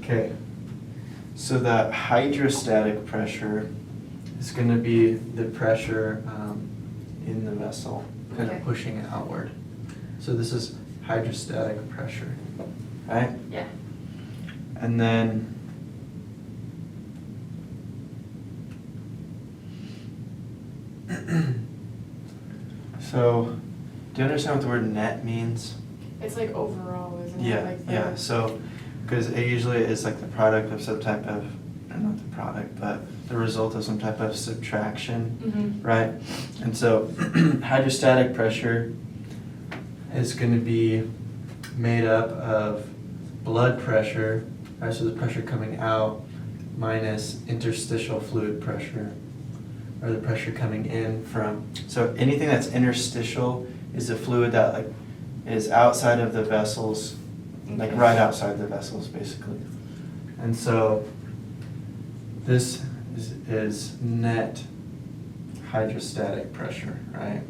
Okay, so that hydrostatic pressure is going to be the pressure in the vessel, kind of pushing it outward. So this is hydrostatic pressure, right? Yeah. And then so, do you understand what the word net means? It's like overall, isn't it? Yeah, Like yeah. So, because it usually is like the product of some type of, or not the product, but the result of some type of subtraction, right? And so, hydrostatic pressure is going to be made up of blood pressure, right? So the pressure coming out minus interstitial fluid pressure, or the pressure coming in from. So anything that's interstitial is a fluid that like is outside of the vessels, like right outside the vessels, basically. And so this is net hydrostatic pressure, right?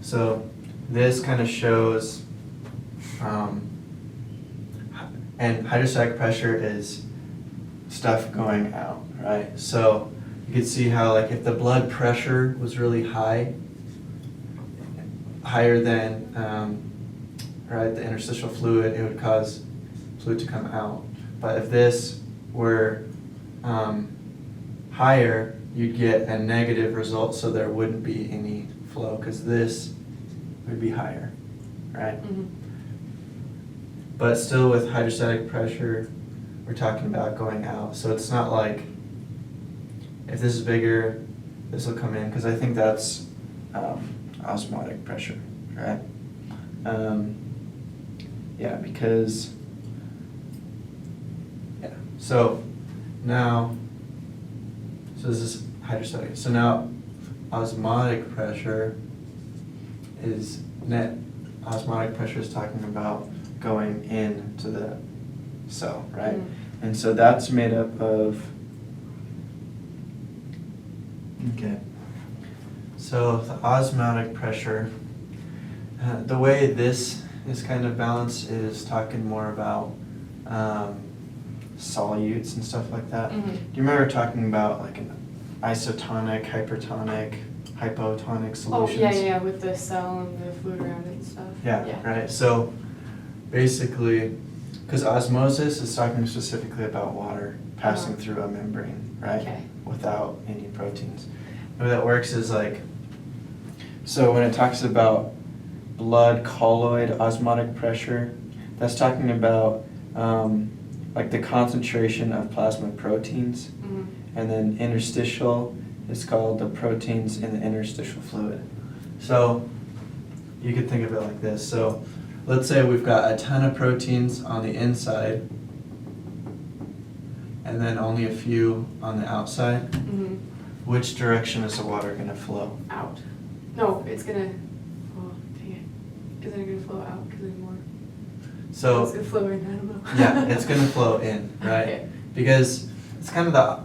So this kind of shows, and hydrostatic pressure is stuff going out, right? So you can see how, like, if the blood pressure was really high, higher than right, the interstitial fluid, it would cause fluid to come out. But if this were higher, you'd get a negative result, so there wouldn't be any flow, because this would be higher, right? But still, with hydrostatic pressure, we're talking about going out. So it's not like if this is bigger, this will come in, because I think that's osmotic pressure, right? Yeah, because, yeah. So now, so this is hydrostatic. So now osmotic pressure is net. Osmotic pressure is talking about going into the cell, right? And so that's made up of, okay. So the osmotic pressure, the way this is kind of balanced is talking more about solutes and stuff like that. Do you remember talking about like an isotonic, hypertonic, hypotonic solutions? Oh, yeah, with the cell and the fluid around it and stuff. Yeah, right. So basically, because osmosis is talking specifically about water passing through a membrane, right? Okay. Without any proteins. The way that works is like, so when it talks about blood colloid osmotic pressure, that's talking about like the concentration of plasma proteins. And then interstitial is called the proteins in the interstitial fluid. So you could think of it like this. So let's say we've got a ton of proteins on the inside and then only a few on the outside. Which direction is the water going to flow? Out. No, it's going to, oh, dang it. Isn't it going to flow out because there's more? So it's going to flow in, I don't know. Yeah, it's going to flow in, right? Okay. Because it's kind of the,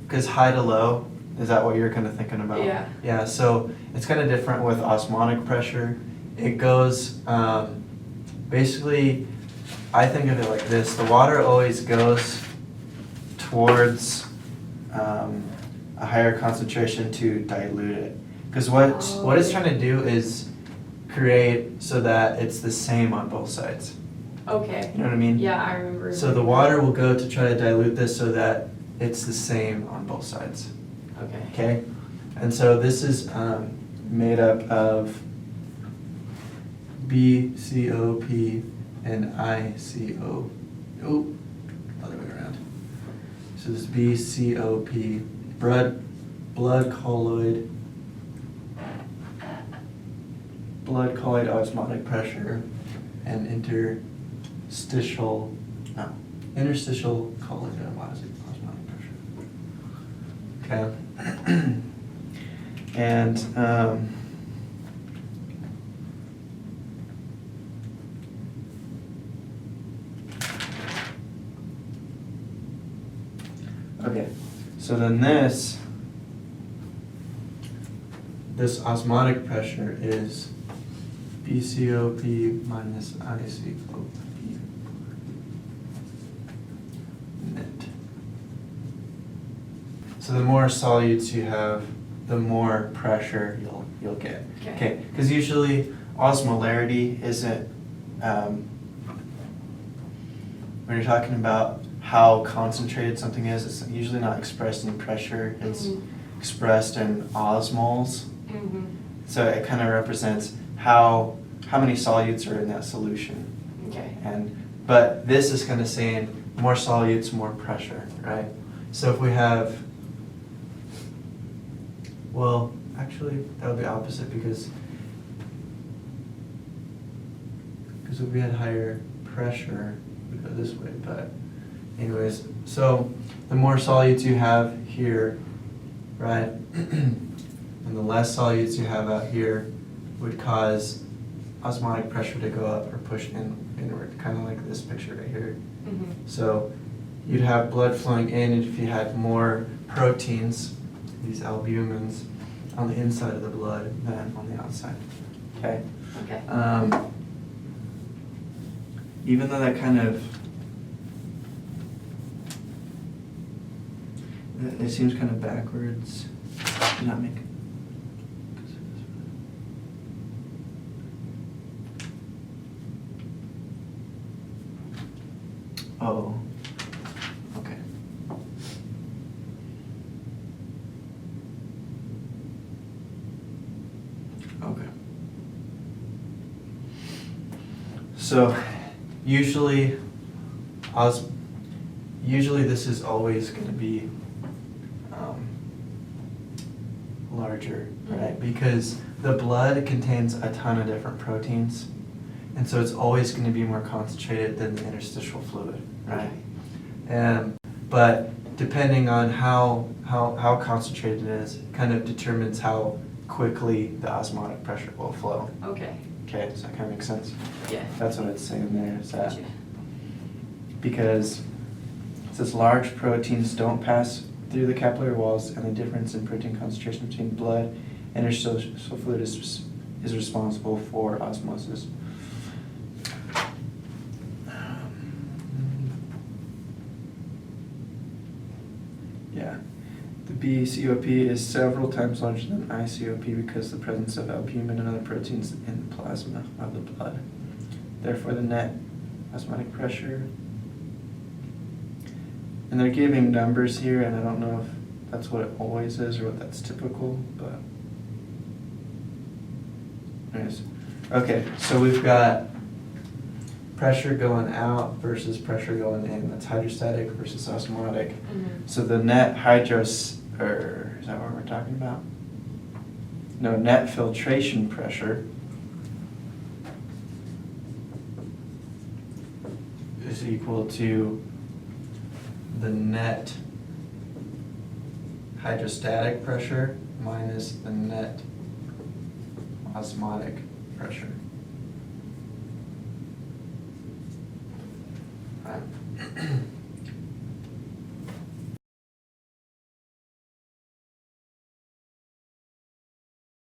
because high to low, is that what you're kind of thinking about? Yeah. Yeah, so it's kind of different with osmotic pressure. It goes, basically, I think of it like this. The water always goes towards a higher concentration to dilute it. Because what it's trying to do is create so that it's the same on both sides. Okay. You know what I mean? Yeah, I remember. So the water will go to try to dilute this so that it's the same on both sides. Okay. Okay? And so this is made up of BCOP and ICO. Oh, other way around. So this is BCOP, blood colloid osmotic pressure, and interstitial colloid osmotic pressure. Okay. And okay, so then this osmotic pressure is BCOP minus ICOP. So the more solutes you have, the more pressure you'll get. Okay. Because usually osmolarity isn't, when you're talking about how concentrated something is, it's usually not expressed in pressure, it's expressed in osmoles. Mm-hmm. So it kind of represents how many solutes are in that solution. Okay. But this is kind of saying more solutes, more pressure, right? So if we have, well, actually that would be opposite because if we had higher pressure, we'd go this way. But anyways, so the more solutes you have here, right, and the less solutes you have out here would cause osmotic pressure to go up or push inward, kind of like this picture right here. Mm-hmm. So you'd have blood flowing in if you had more proteins, these albumins, on the inside of the blood than on the outside. Okay? Okay. Even though that kind of, it seems kind of backwards, did not make. Oh, okay. Okay. So usually this is always going to be larger, right? Because the blood contains a ton of different proteins, and so it's always going to be more concentrated than the interstitial fluid, right? But depending on how concentrated it is, kind of determines how quickly the osmotic pressure will flow. Okay. Okay, does that kind of make sense? Yeah. That's what it's saying there. Is that Gotcha. because it says large proteins don't pass through the capillary walls, and the difference in protein concentration between blood and interstitial fluid is responsible for osmosis. Yeah, the BCOP is several times larger than ICOP because of the presence of albumin and other proteins in the plasma of the blood. Therefore, the net osmotic pressure. And they're giving numbers here, and I don't know if that's what it always is or what that's typical, but anyways. Okay, so we've got pressure going out versus pressure going in. That's hydrostatic versus osmotic. Mm-hmm. So the net is that what we're talking about? No, net filtration pressure is equal to the net hydrostatic pressure minus the net osmotic pressure. Right.